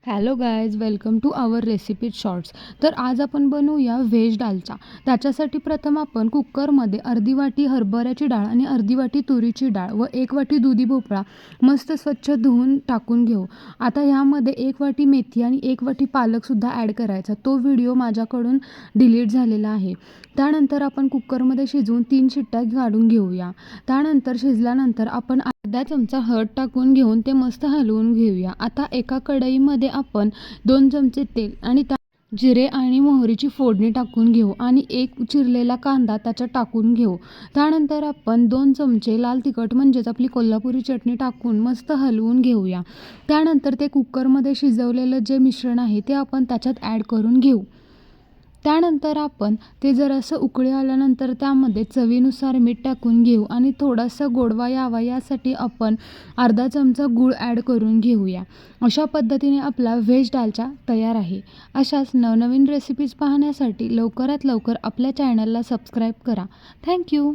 Hello guys, welcome to our recipe shorts. तर आज आपण बनवूया व्हेज दालचा. त्याच्यासाठी प्रथम आपण कुकरमध्ये अर्धी वाटी हरभऱ्याची डाळ आणि अर्धी वाटी तुरीची डाळ व 1 वाटी दुधी भोपळा मस्त स्वच्छ धुवून टाकून घेऊ. आता ह्यामध्ये 1 वाटी मेथी आणि 1 वाटी पालकसुद्धा ॲड करायचा. तो व्हिडिओ माझ्याकडून डिलीट झालेला आहे. त्यानंतर आपण कुकरमध्ये शिजवून 3 शिट्ट्या काढून घेऊया. त्यानंतर शिजल्यानंतर आपण अर्धा चमचा हळद टाकून घेऊन ते मस्त हलवून घेऊया. आता एका कढईमध्ये आपण 2 चमचे तेल आणि जिरे आणि मोहरीची फोडणी टाकून घेऊ आणि एक चिरलेला कांदा त्याच्यात टाकून घेऊ. त्यानंतर आपण 2 चमचे लाल तिखट म्हणजेच आपली कोल्हापुरी चटणी टाकून मस्त हलवून घेऊया. त्यानंतर ते कुकरमध्ये शिजवलेलं जे मिश्रण आहे ते आपण त्याच्यात ॲड करून घेऊ. त्यानंतर आपण ते जरासं उकळी आल्यानंतर त्यामध्ये चवीनुसार मीठ टाकून घेऊ आणि थोडासा गोडवा यावा यासाठी आपण अर्धा चमचा गूळ ॲड करून घेऊया. अशा पद्धतीने आपला व्हेज दालचा तयार आहे. अशाच नवनवीन रेसिपीज पाहण्यासाठी लवकरात लवकर आपल्या चॅनलला सबस्क्राईब करा. थँक्यू.